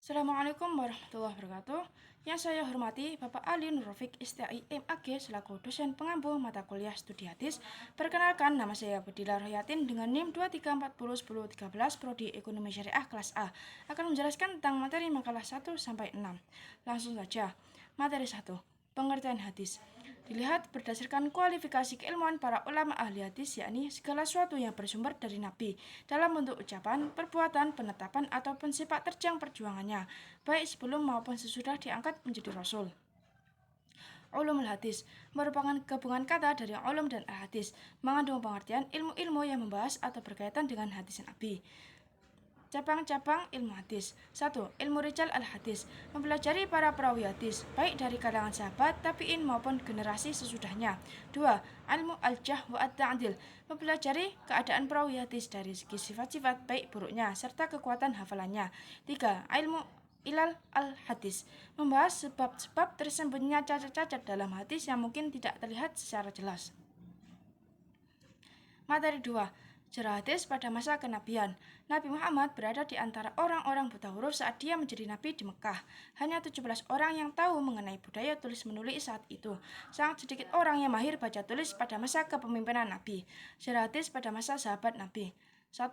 Assalamualaikum warahmatullahi wabarakatuh. Yang saya hormati Bapak Ali Nurofik STI MAG selaku dosen pengampu mata kuliah studi hadis. Perkenalkan, nama saya Bedila Royatin dengan NIM 23401013 Prodi Ekonomi Syariah kelas A. Akan menjelaskan tentang materi makalah 1 sampai 6. Langsung saja. Materi 1. Pengertian hadis. Dilihat berdasarkan kualifikasi keilmuan para ulama ahli hadis, yakni segala sesuatu yang bersumber dari Nabi dalam bentuk ucapan, perbuatan, penetapan, ataupun sepak terjang perjuangannya, baik sebelum maupun sesudah diangkat menjadi Rasul. Ulumul hadis merupakan gabungan kata dari ulum dan al-hadis, mengandung pengertian ilmu-ilmu yang membahas atau berkaitan dengan hadis Nabi. Cabang-cabang ilmu hadis. 1. Ilmu rijal al-hadis, mempelajari para perawi hadis, baik dari kalangan sahabat, tabi'in maupun generasi sesudahnya. 2. Ilmu al-jah wa at-ta'dil, mempelajari keadaan perawi hadis dari segi sifat-sifat baik buruknya serta kekuatan hafalannya. 3. Ilmu ilal al-hadis, membahas sebab-sebab tersembunyinya cacat-cacat dalam hadis yang mungkin tidak terlihat secara jelas. Materi 2. Sejarah hadis pada masa kenabian. Nabi Muhammad berada di antara orang-orang buta huruf saat dia menjadi nabi di Mekah. Hanya 17 orang yang tahu mengenai budaya tulis-menulis saat itu. Sangat sedikit orang yang mahir baca tulis pada masa kepemimpinan Nabi. Sejarah hadis pada masa sahabat Nabi. 1.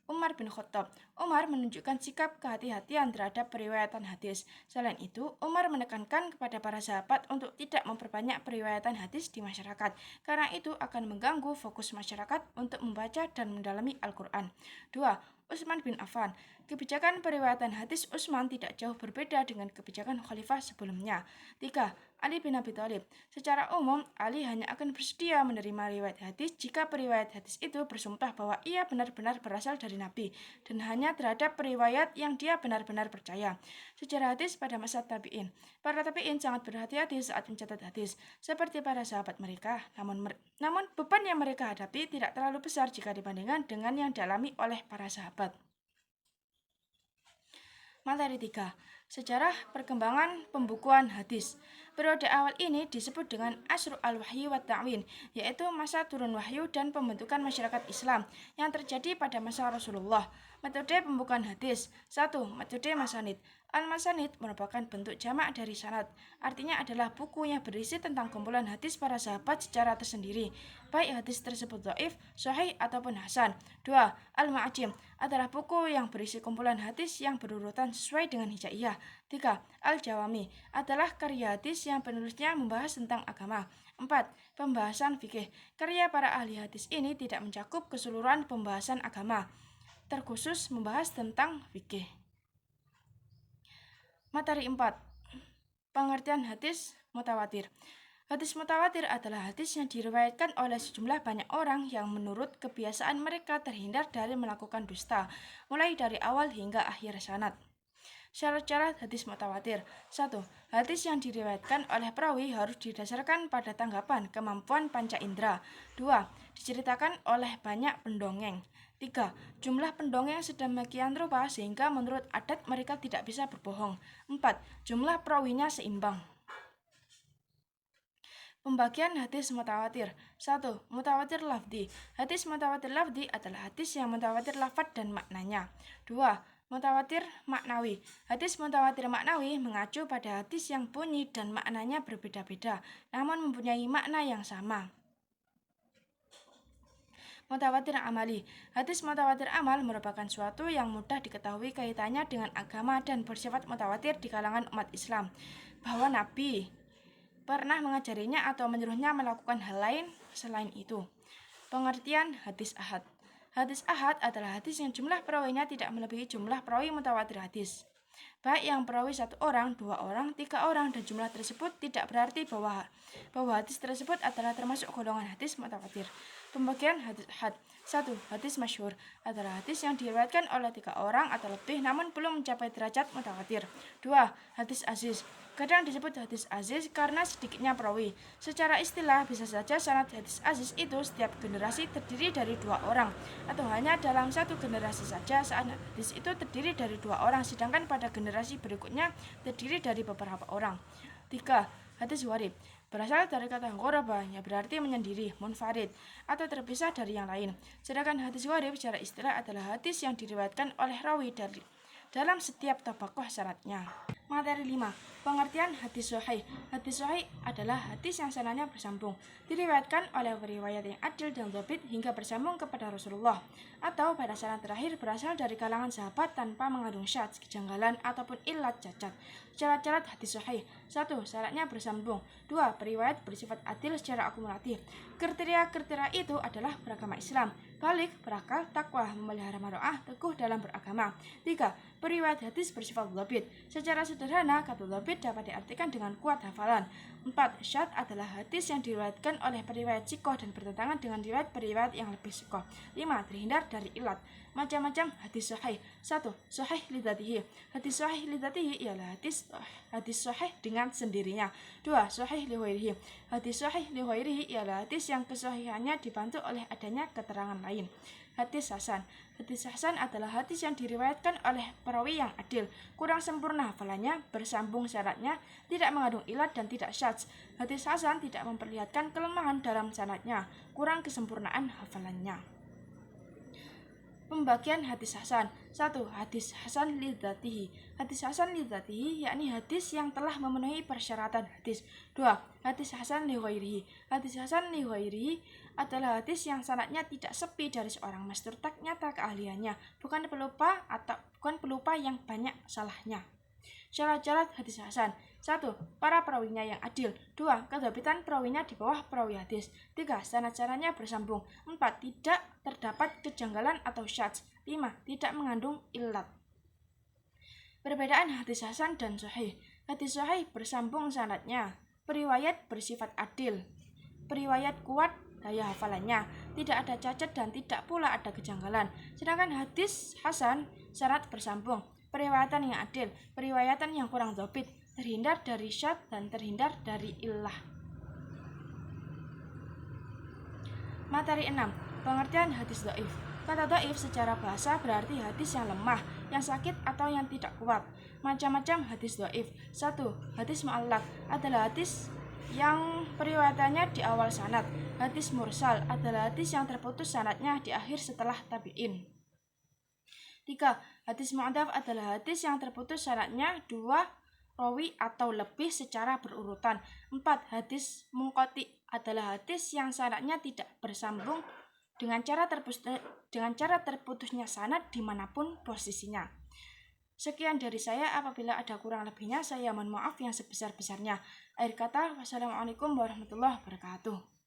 Umar bin Khattab. Umar menunjukkan sikap kehati-hatian terhadap periwayatan hadis. Selain itu, Umar menekankan kepada para sahabat untuk tidak memperbanyak periwayatan hadis di masyarakat, karena itu akan mengganggu fokus masyarakat untuk membaca dan mendalami Al-Quran. 2. Utsman bin Affan. Kebijakan periwayatan hadis Utsman tidak jauh berbeda dengan kebijakan khalifah sebelumnya. 3. Ali bin Abi Thalib. Secara umum, Ali hanya akan bersedia menerima riwayat hadis jika periwayat hadis itu bersumpah bahwa ia benar-benar berasal dari Nabi, dan hanya terhadap periwayat yang dia benar-benar percaya. Sejarah hadis pada masa tabi'in. Para tabi'in sangat berhati-hati saat mencatat hadis, seperti para sahabat mereka, namun beban yang mereka hadapi tidak terlalu besar jika dibandingkan dengan yang dialami oleh para sahabat. Materi 3. Sejarah perkembangan pembukuan hadis. Periode awal ini disebut dengan Asru al-Wahyi wa Ta'win, yaitu masa turun wahyu dan pembentukan masyarakat Islam yang terjadi pada masa Rasulullah. Metode pembukuan hadis. 1. Metode Masanid. Al-Masanid merupakan bentuk jamak dari sanad, artinya adalah buku yang berisi tentang kumpulan hadis para sahabat secara tersendiri, baik hadis tersebut dhaif, sahih, ataupun hasan. 2. Al-Ma'ajim adalah buku yang berisi kumpulan hadis yang berurutan sesuai dengan hijaiyah. 3. Al-Jawami adalah karya hadis yang penulisnya membahas tentang agama. 4. Pembahasan fikih. Karya para ahli hadis ini tidak mencakup keseluruhan pembahasan agama, terkhusus membahas tentang fikih. Materi 4. Pengertian hadis mutawatir. Hadis mutawatir adalah hadis yang diriwayatkan oleh sejumlah banyak orang yang menurut kebiasaan mereka terhindar dari melakukan dusta, mulai dari awal hingga akhir sanad. Syarat-syarat hadis mutawatir. 1. Hadis yang diriwayatkan oleh perawi harus didasarkan pada tanggapan kemampuan panca indera. 2. Diceritakan oleh banyak pendongeng. 3. Jumlah pendongeng sedemikian rupa sehingga menurut adat mereka tidak bisa berbohong. 4. Jumlah perawinya seimbang. Pembagian hadis mutawatir. 1. Mutawatir lafzi. Hadis mutawatir lafzi adalah hadis yang mutawatir lafaz dan maknanya. 2. Mutawatir maknawi. Hadis mutawatir maknawi mengacu pada hadis yang bunyi dan maknanya berbeda-beda, namun mempunyai makna yang sama. Mutawatir amali. Hadis mutawatir amal merupakan suatu yang mudah diketahui kaitannya dengan agama dan bersifat mutawatir di kalangan umat Islam, bahwa Nabi pernah mengajarinya atau menyuruhnya melakukan hal lain selain itu. Pengertian hadis ahad. Hadis ahad adalah hadis yang jumlah perawinya tidak melebihi jumlah perawi mutawatir hadis, baik yang perawi 1 orang, 2 orang, 3 orang, dan jumlah tersebut tidak berarti bahwa hadis tersebut adalah termasuk golongan hadis mutawatir. Pembagian hadis ahad. 1. Hadis masyhur adalah hadis yang diriwayatkan oleh 3 orang atau lebih namun belum mencapai derajat mutawatir. 2. Hadis aziz. Kadang disebut hadis aziz karena sedikitnya perawi. Secara istilah bisa saja sanad hadis aziz itu setiap generasi terdiri dari 2 orang, atau hanya dalam satu generasi saja sanad hadis itu terdiri dari 2 orang, sedangkan pada generasi berikutnya terdiri dari beberapa orang. 3. Hadis gharib berasal dari kata ghoraba yang berarti menyendiri, munfarid, atau terpisah dari yang lain. Sedangkan hadis gharib secara istilah adalah hadis yang diriwayatkan oleh rawi dalam setiap tabaqah syaratnya. Materi 5. Pengertian hadis sahih. Hadis sahih adalah hadis yang sanadnya bersambung, diriwayatkan oleh periwayat yang adil dan dhabit hingga bersambung kepada Rasulullah, atau pada sanad terakhir berasal dari kalangan sahabat tanpa mengandung syadz, kejanggalan, ataupun illat cacat. Syarat-syarat hadis sahih. 1. Syaratnya bersambung. 2. Periwayat bersifat adil secara akumulatif. Kriteria-kriteria itu adalah beragama Islam, balik, berakal, takwa, memelihara maro'ah, teguh dalam beragama. 3. Periwayat hadis bersifat dhabit. Secara sederhana, kata dhabit dapat diartikan dengan kuat hafalan. 4. Syadz adalah hadis yang diriwayatkan oleh periwayat sikoh dan bertentangan dengan riwayat periwayat yang lebih sikoh. 5. Terhindar dari ilat. Macam-macam hadis sahih. 1. Sahih lidzatihi. Hadis sahih lidzatihi ialah hadis sahih dengan sendirinya. 2. Sahih li ghairihi. Hadis sahih li ghairihi ialah hadis yang kesahihannya dibantu oleh adanya keterangan lain. Hadis hasan. Hadis hasan adalah hadis yang diriwayatkan oleh perawi yang adil, kurang sempurna hafalannya, bersambung syaratnya, tidak mengandung ilat dan tidak syadz. Hadis hasan tidak memperlihatkan kelemahan dalam sanadnya, kurang kesempurnaan hafalannya. Pembagian hadis hasan. 1. Hadis hasan lidzatihi. Hadis hasan lidzatihi yakni hadis yang telah memenuhi persyaratan hadis. 2. Hadis hasan li ghairihi. Hadis hasan li ghairihi adalah hadis yang sanadnya tidak sepi dari seorang masturtak nyata keahliannya, bukan pelupa yang banyak salahnya. Syarat-syarat hadis hasan. 1. Para perawinya yang adil. 2. Kedhabitan perawinya di bawah perawi hadis. 3. Sanad-sanadnya bersambung. 4. Tidak terdapat kejanggalan atau syadz. 5. Tidak mengandung illat. Perbedaan hadis hasan dan sahih. Hadis sahih bersambung sanadnya. Periwayat bersifat adil. Periwayat kuat daya hafalannya, tidak ada cacat dan tidak pula ada kejanggalan. Sedangkan hadis hasan sanad bersambung, periwayatan yang adil, periwayatan yang kurang dhabit, terhindar dari syadz dan terhindar dari illah. Materi 6. Pengertian hadis dhaif. Kata dhaif secara bahasa berarti hadis yang lemah, yang sakit atau yang tidak kuat. Macam-macam hadis dhaif. 1. Hadis mu'allaq adalah hadis yang periwayatannya di awal sanad. Hadis mursal adalah hadis yang terputus sanadnya di akhir setelah tabi'in. 3. Hadis mu'adhaf adalah hadis yang terputus sanadnya 2 rawi atau lebih secara berurutan. 4. Hadis munqati adalah hadis yang sanadnya tidak bersambung dengan cara terputusnya sanad dimanapun posisinya. Sekian dari saya, apabila ada kurang lebihnya saya mohon maaf yang sebesar-besarnya. Akhir kata, wassalamualaikum warahmatullahi wabarakatuh.